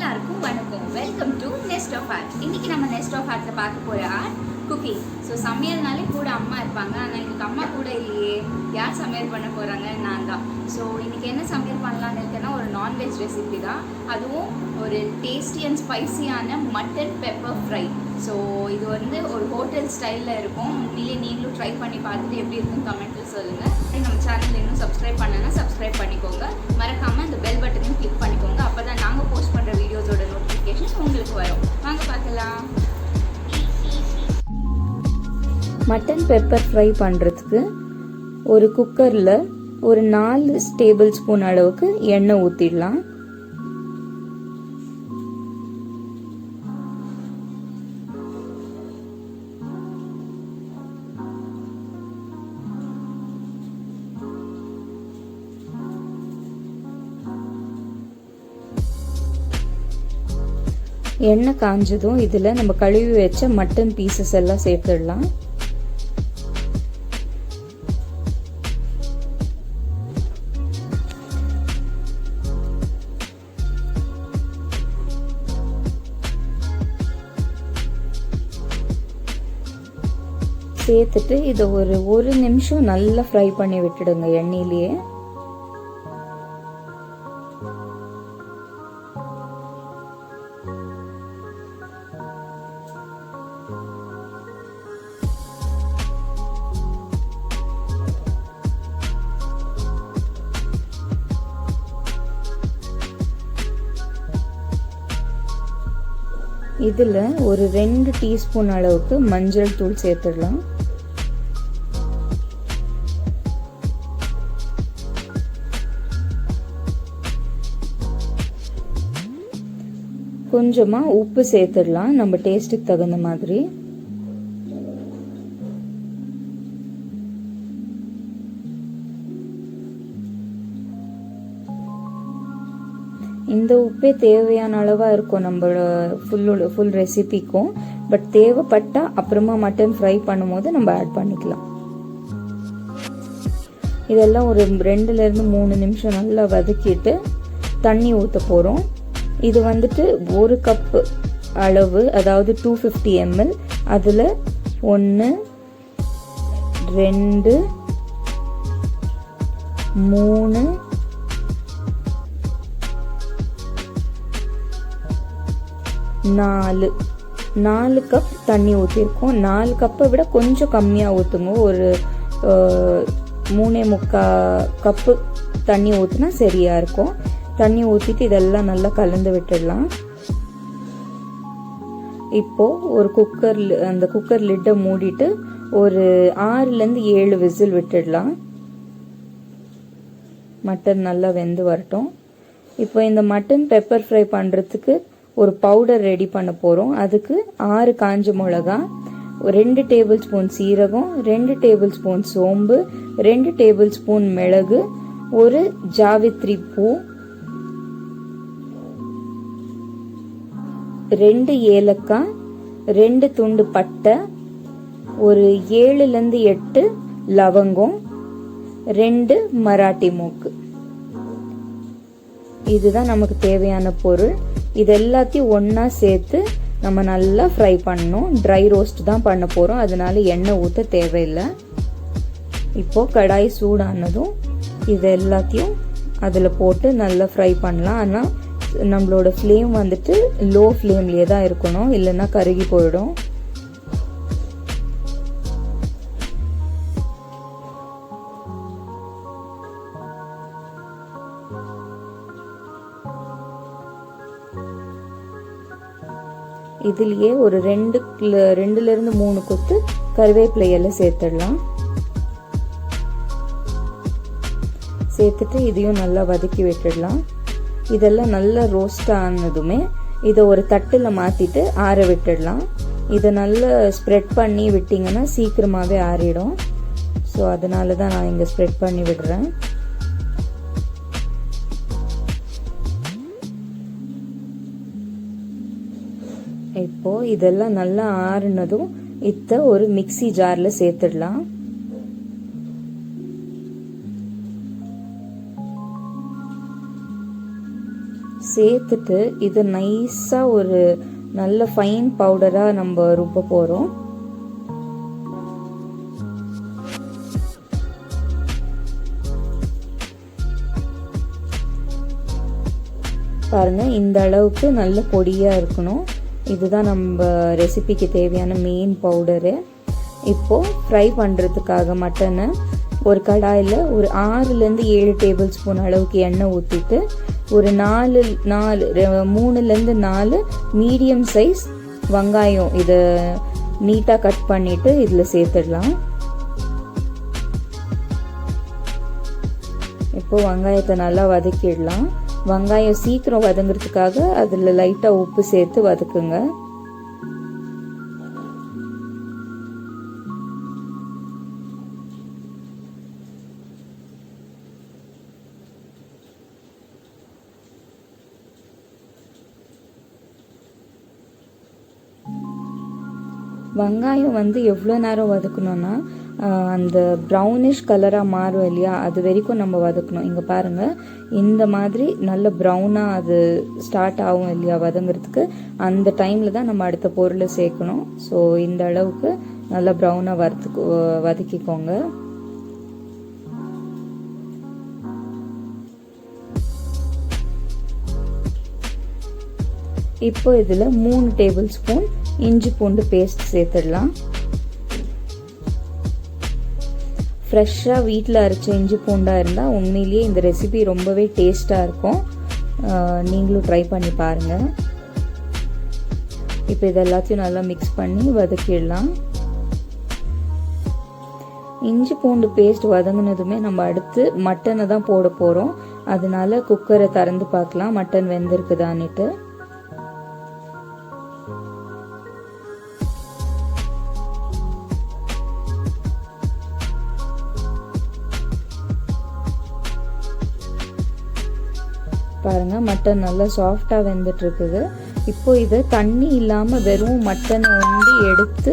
எல்லாருக்கும் வணக்கம். Welcome to nest of art. இன்னைக்கு நம்ம நெஸ்ட் ஆஃப் ஆர்ட்ல பார்க்க போற ஆர்ட் குக்கிங். ஸோ சமையல்னாலே கூட அம்மா இருப்பாங்க. ஆனால் இன்னைக்கு அம்மா கூட இல்லையே, யார் சமையல் பண்ண போறாங்க? நான் தான். ஸோ இன்னைக்கு என்ன சமையல் பண்ணலான்னு இருக்கேன்னா, ஒரு நான்வெஜ் ரெசிபி தான். அதுவும் ஒரு டேஸ்டி அண்ட் ஸ்பைசியான மட்டன் பெப்பர் ஃப்ரை. ஸோ இது வந்து ஒரு ஹோட்டல் ஸ்டைலில் இருக்கும். உண்மையிலே நீங்களும் ட்ரை பண்ணி பார்த்துட்டு எப்படி இருக்குன்னு கமெண்ட்டில் சொல்லுங்கள். நம்ம சேனல் இன்னும் சப்ஸ்கிரைப் பண்ணலன்னா சப்ஸ்கிரைப் பண்ணிக்கோங்க. மறக்காமல் அந்த பெல் பட்டனையும் கிளிக் பண்ணிக்கோங்க. அப்போ தான் நாங்கள் போஸ்ட் பண்ணுற வீடியோஸோட நோட்டிஃபிகேஷன் உங்களுக்கு வரும். வாங்க பார்க்கலாம். மட்டன் பெப்பர் ஃப்ரை பண்ணுறதுக்கு ஒரு குக்கரில் ஒரு 4 டேபிள் ஸ்பூன் அளவுக்கு எண்ணெய் ஊற்றிடலாம். எண்ணெய் காஞ்சதும் இதில் நம்ம கழுவி வச்ச மட்டன் பீசஸ் எல்லாம் சேர்த்துடலாம். சேர்த்துட்டு இதை ஒரு நிமிஷம் நல்லா ஃப்ரை பண்ணி விட்டுடுங்க எண்ணெயிலேயே. இதில் ஒரு 2 டீஸ்பூன் அளவுக்கு மஞ்சள் தூள் சேர்த்துடலாம். கொஞ்சமா உப்பு சேர்த்துடலாம், நம்ம டேஸ்ட்டுக்கு தகுந்த மாதிரி. இந்த உப்பே தேவையான அளவா இருக்கும் நம்மளோட ஃபுல் ரெசிபிக்கும். பட் தேவைப்பட்டா அப்புறமா மட்டன் ஃப்ரை பண்ணும்போது நம்ம ஆட் பண்ணிக்கலாம். இதெல்லாம் ஒரு 2 ல இருந்து 3 நிமிஷம் நல்லா வதக்கிட்டு தண்ணி ஊற்ற போறோம். இது வந்துட்டு 1 கப் அளவு, அதாவது 250 ml. அதுல 1 2 3 4 கப் தண்ணி ஊற்றிருக்கோம். 4 கப்பை விட கொஞ்சம் கம்மியாக ஊற்றுங்க. ஒரு 3.25 கப்பு தண்ணி ஊற்றினா சரியா இருக்கும். தண்ணி ஊற்றிட்டு இதெல்லாம் நல்லா கலந்து விட்டுடலாம். இப்போ ஒரு அந்த குக்கர் லிட்டை மூடிட்டு ஒரு 6 ல இருந்து 7 விசில் விட்டுடலாம். மட்டன் நல்லா வெந்து வரட்டும். இப்போ இந்த மட்டன் பெப்பர் ஃப்ரை பண்ணுறதுக்கு ஒரு பவுடர் ரெடி பண்ண போகிறோம். அதுக்கு 6 காஞ்ச மிளகா, 2 டேபிள் ஸ்பூன் சீரகம், 2 டேபிள் ஸ்பூன் சோம்பு, 2 டேபிள் ஸ்பூன் மிளகு, ஒரு ஜாவித்ரி பூ, 2 ஏலக்காய், 2 துண்டு பட்டை, ஒரு 7 ல இருந்து 8 லவங்கம், 2 மராட்டி மூக்கு. இதுதான் நமக்கு தேவையான பொருள். இது எல்லாத்தையும் ஒன்னா சேர்த்து நம்ம நல்லா ஃப்ரை பண்ணணும். ட்ரை ரோஸ்ட் தான் பண்ண போறோம், அதனால எண்ணெய் ஊற்ற தேவையில்லை. இப்போ கடாய் சூடானதும் இது எல்லாத்தையும் அதில் போட்டு நல்லா ஃப்ரை பண்ணலாம். ஆனால் நம்மளோட ஃப்ளேம் வந்துட்டு லோ ஃப்ளேம்லேயே தான் இருக்கணும், இல்லைன்னா கருகி போயிடும். இதுலயே ஒரு 2 ல இருந்து 3 கொத்து கருவேப்பிலை எல்லாம் சேர்த்துடலாம். சேர்த்துட்டு இதையும் நல்லா வதக்கி விட்டுடலாம். இதெல்லாம் நல்லா ரோஸ்ட் ஆனதுமே இதை ஒரு தட்டுல மாத்திட்டு ஆற விட்டுடலாம். இதை நல்லா ஸ்ப்ரெட் பண்ணி விட்டீங்கன்னா சீக்கிரமாவே ஆறிடும். ஸோ அதனால தான் நான் இங்க ஸ்ப்ரெட் பண்ணி விடுறேன். இப்போ இதெல்லாம் நல்லா ஆறுனதும் ஒரு மிக்ஸி ஜார்ல சேர்த்துடலாம். சேர்த்துட்டு இது நைஸாக ஒரு நல்ல ஃபைன் பவுடராக நம்ம ருப்ப போகிறோம். பாருங்கள், இந்த அளவுக்கு நல்ல பொடியாக இருக்கணும். இதுதான் நம்ம ரெசிபிக்கு தேவையான மெயின் பவுடரு. இப்போது ஃப்ரை பண்ணுறதுக்காக மட்டனை ஒரு கடாயில் ஒரு 6-7 டேபிள் ஸ்பூன் அளவுக்கு எண்ணெய் ஊற்றிட்டு ஒரு 3-4 மீடியம் சைஸ் வெங்காயம் இதை நீட்டாக கட் பண்ணிவிட்டு இதில் சேர்த்துடலாம். இப்போது வெங்காயத்தை நல்லா வதக்கிடலாம். வெங்காயம் சீக்கிரம் வதங்கிறதுக்காக அதில் லைட்டாக உப்பு சேர்த்து வதக்குங்க. வெங்காயம் எவ்வளோ நேரம் வதக்கணும்னா அந்த ப்ரௌனிஷ் கலராக மாறும் இல்லையா, அது வரைக்கும் நம்ம வதக்கணும். இங்கே பாருங்கள், இந்த மாதிரி நல்ல ப்ரௌனாக அது ஸ்டார்ட் ஆகும் இல்லையா வதங்கிறதுக்கு, அந்த டைமில் தான் நம்ம அடுத்த பொருளை சேர்க்கணும். ஸோ இந்த அளவுக்கு நல்லா ப்ரௌனாக வதக்கிக்கோங்க. இப்போ இதில் 3 டேபிள் ஸ்பூன் இஞ்சி பூண்டு பேஸ்ட் சேர்த்துடலாம். ஃப்ரெஷ்ஷாக வீட்டில் அரைச்ச இஞ்சி பூண்டாக இருந்தால் உண்மையிலேயே இந்த ரெசிபி ரொம்பவே டேஸ்ட்டாக இருக்கும். நீங்களும் ட்ரை பண்ணி பாருங்கள். இப்போ இது எல்லாத்தையும் நல்லா மிக்ஸ் பண்ணி வதக்கிடலாம். இஞ்சி பூண்டு பேஸ்ட் வதங்கினதுமே நம்ம அடுத்து மட்டனை தான் போட போகிறோம். அதனால குக்கரை திறந்து பார்க்கலாம் மட்டன் வெந்திருக்குதான்னுட்டு. பாருங்கள், மட்டன் நல்லா சாஃப்டாக வெந்துட்டு இருக்குது. இப்போ இதை தண்ணி இல்லாமல் வெறும் மட்டனை எடுத்து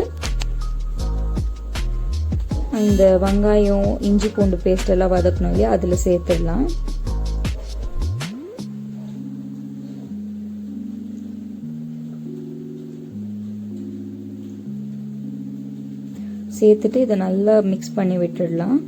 இந்த வெங்காயம் இஞ்சி பூண்டு பேஸ்ட் எல்லாம் வதக்கணும் இல்லையா, அதில் சேர்த்துடலாம். சேர்த்துட்டு இதை நல்லா மிக்ஸ் பண்ணி விட்டுடலாம்.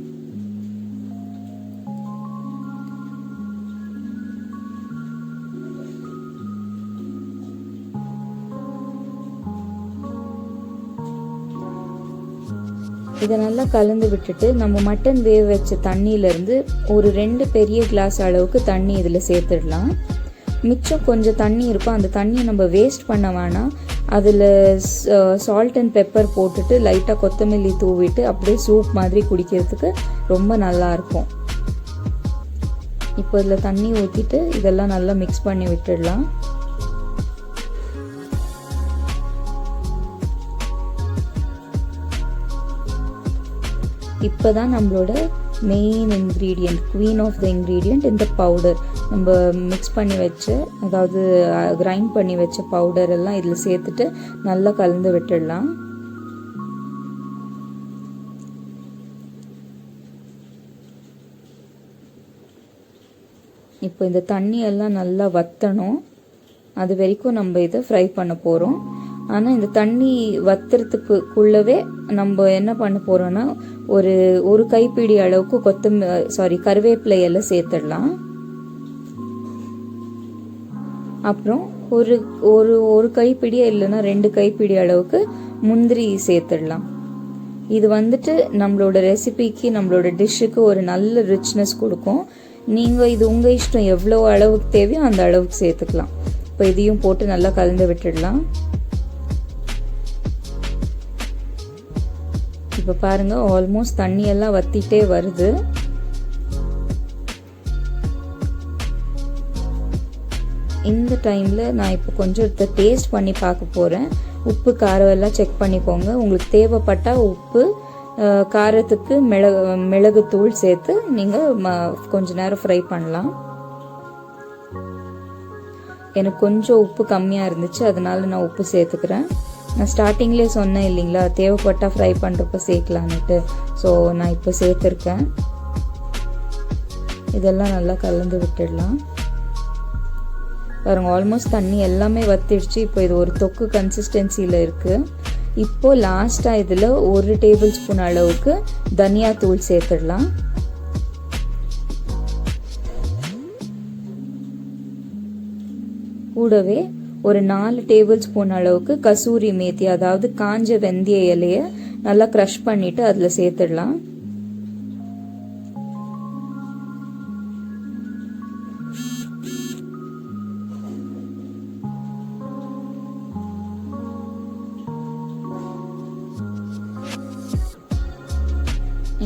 இதை நல்லா கலந்து விட்டுட்டு நம்ம மட்டன் வேக வச்ச தண்ணியிலேருந்து ஒரு 2 பெரிய கிளாஸ் அளவுக்கு தண்ணி இதில் சேர்த்துடலாம். மிச்சம் கொஞ்சம் தண்ணி இருக்கும், அந்த தண்ணியை நம்ம வேஸ்ட் பண்ண வேணாம். அதில் சால்ட் அண்ட் பெப்பர் போட்டுட்டு லைட்டாக கொத்தமல்லி தூவிட்டு அப்படியே சூப் மாதிரி குடிக்கிறதுக்கு ரொம்ப நல்லாயிருக்கும். இப்போ இதில் தண்ணி ஊற்றிட்டு இதெல்லாம் நல்லா மிக்ஸ் பண்ணி விட்டுடலாம். இப்போ தான் நம்மளோட main ingredient, queen of the ingredient, இந்த பவுடர் நம்ம மிக்ஸ் பண்ணி வச்ச, அதாவது கிரைண்ட் பண்ணி வச்ச பவுடர் எல்லாம் இதில் சேர்த்துட்டு நல்லா கலந்து விட்டுடலாம். இப்போ இந்த தண்ணி எல்லாம் நல்லா வற்றணும், அது வரைக்கும் நம்ம இதை ஃப்ரை பண்ண போகிறோம். ஆனால் இந்த தண்ணி வத்துறதுக்குள்ளவே நம்ம என்ன பண்ண போகிறோன்னா ஒரு கைப்பிடி அளவுக்கு கருவேப்பிலை எல்லாம் சேர்த்துடலாம். அப்புறம் ஒரு கைப்பிடி இல்லைன்னா 2 கைப்பிடி அளவுக்கு முந்திரி சேர்த்துடலாம். இது நம்மளோட ரெசிபிக்கு, நம்மளோட டிஷ்ஷுக்கு ஒரு நல்ல ரிச்னஸ் கொடுக்கும். நீங்கள் இது உங்கள் இஷ்டம், எவ்வளோ அளவுக்கு தேவையோ அந்த அளவுக்கு சேர்த்துக்கலாம். இப்போ இதையும் போட்டு நல்லா கலந்து விட்டுடலாம். இப்போ பாருங்கள், ஆல்மோஸ்ட் தண்ணியெல்லாம் வற்றிட்டே வருது. இந்த டைமில் நான் இப்போ கொஞ்சம் டேஸ்ட் பண்ணி பார்க்க போகிறேன். உப்பு காரம் எல்லாம் செக் பண்ணிக்கோங்க. உங்களுக்கு தேவைப்பட்டால் உப்பு, காரத்துக்கு மிளகுத்தூள் சேர்த்து நீங்கள் கொஞ்ச நேரம் ஃப்ரை பண்ணலாம். எனக்கு கொஞ்சம் உப்பு கம்மியாக இருந்துச்சு, அதனால நான் உப்பு சேர்த்துக்கிறேன். நான் ஸ்டார்டிங்லேயே சொன்னேன் இல்லைங்களா, தேவைப்பட்டால் ஃப்ரை பண்ணுறப்ப சேர்க்கலான்னுட்டு. ஸோ நான் இப்போ சேர்த்துருக்கேன். இதெல்லாம் நல்லா கலந்து விட்டுடலாம். பாருங்க ஆல்மோஸ்ட் தண்ணி எல்லாமே வத்திடுச்சு. இப்போ இது ஒரு தொக்கு கன்சிஸ்டன்சியில் இருக்குது. இப்போது லாஸ்ட்டாக இதில் 1 டேபிள் ஸ்பூன் அளவுக்கு தனியா தூள் சேர்த்துடலாம். கூடவே ஒரு 4 டேபிள் ஸ்பூன் அளவுக்கு கசூரி மேத்தி, அதாவது காஞ்ச வெந்தய இலையை நல்லா க்ரஷ் பண்ணிட்டு அதில் சேர்த்துடலாம்.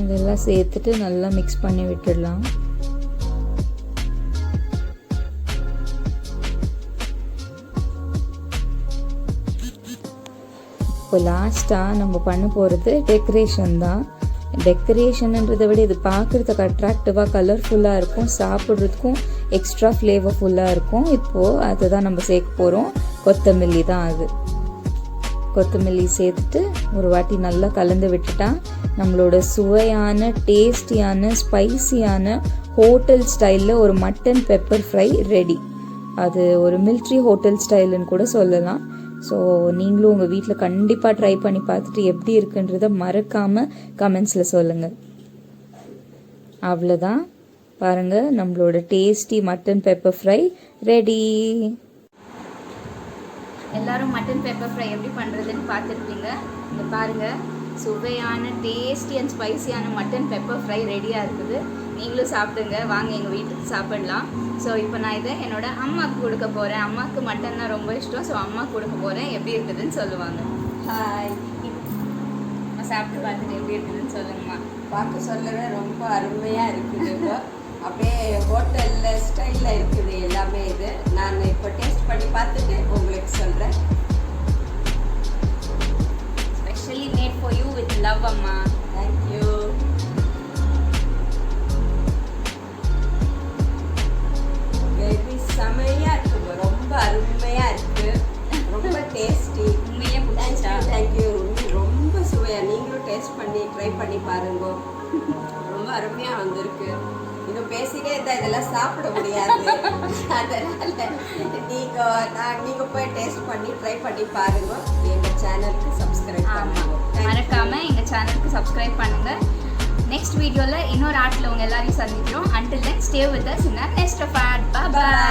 இதெல்லாம் சேர்த்துட்டு நல்லா மிக்ஸ் பண்ணி விட்டுடலாம். இப்போ லாஸ்ட்டாக நம்ம பண்ண போகிறது டெக்கரேஷன் தான். டெக்கரேஷன்ன்றதை விட இது பார்க்குறதுக்கு அட்ராக்டிவாக கலர்ஃபுல்லாக இருக்கும், சாப்பிட்றதுக்கும் எக்ஸ்ட்ரா ஃப்ளேவர்ஃபுல்லாக இருக்கும். இப்போது அதை தான் நம்ம சேர்க்க போகிறோம். கொத்தமல்லி தான் அது. கொத்தமல்லி சேர்த்துட்டு ஒரு வாட்டி நல்லா கலந்து விட்டுட்டா நம்மளோட சுவையான டேஸ்டியான ஸ்பைசியான ஹோட்டல் ஸ்டைலில் ஒரு மட்டன் பெப்பர் ஃப்ரை ரெடி. அது ஒரு மிலிட்ரி ஹோட்டல் ஸ்டைலுன்னு கூட சொல்லலாம். ஸோ நீங்களும் உங்கள் வீட்டில் கண்டிப்பாக ட்ரை பண்ணி பார்த்துட்டு எப்படி இருக்குன்றத மறக்காமல் கமெண்ட்ஸில் சொல்லுங்கள். அவ்வளோதான், பாருங்கள் நம்மளோட tasty mutton pepper fry ready. எல்லாரும் மட்டன் பெப்பர் ஃப்ரை எப்படி பண்ணுறதுன்னு பார்த்துருப்பீங்க. இங்கே பாருங்கள், சுவையான டேஸ்டி அண்ட் ஸ்பைசியான மட்டன் பெப்பர் ஃப்ரை ரெடியாக இருக்குது. நீங்களும் சாப்பிடுங்க, வாங்க எங்கள் வீட்டுக்கு சாப்பிடலாம். ஸோ இப்போ நான் இதை என்னோட அம்மாவுக்கு கொடுக்க போகிறேன். அம்மாவுக்கு மட்டன்னா ரொம்ப இஷ்டம். ஸோ அம்மாவுக்கு கொடுக்க போகிறேன். எப்படி இருக்குதுன்னு சொல்லுவாங்க. ஹாய், சாப்பிட்டு பார்த்துட்டு எப்படி இருக்குதுன்னு சொல்லுங்கம்மா. பார்க்க சொல்லவே ரொம்ப அருமையாக இருக்குது. இப்போ அப்படியே ஹோட்டலில் ஸ்டைலில் இருக்குது எல்லாமே. இது நான் இப்போ டேஸ்ட் பண்ணி பார்த்துட்டு உங்களுக்கு சொல்கிறேன். Specially made for you with love அம்மா. தேங்க்யூ. இது செமையாக இருக்குது, ரொம்ப அருமையாக இருக்குது, ரொம்ப டேஸ்டி. உண்மையிலே பிடிச்சா? தேங்க்யூ. ரொம்ப சுவையாக நீங்களும் டேஸ்ட் பண்ணி ட்ரை பண்ணி பாருங்க. ரொம்ப அருமையாக வந்திருக்கு. இன்னும் பேசிட்டே இருந்தால் இதெல்லாம் சாப்பிட முடியாது. அதனால் நீங்கள் போய் டேஸ்ட் பண்ணி ட்ரை பண்ணி பாருங்க. எங்கள் சேனலுக்கு சப்ஸ்கிரைப் பண்ணுங்க. மறக்காமல் எங்கள் சேனலுக்கு சப்ஸ்கிரைப் பண்ணுங்கள். நெக்ஸ்ட் வீடியோவில் இன்னொரு ஆட்டில் உங்கள் எல்லாரையும் சந்திக்கிறோம். Until then, stay with us in our next of ad. Bye bye.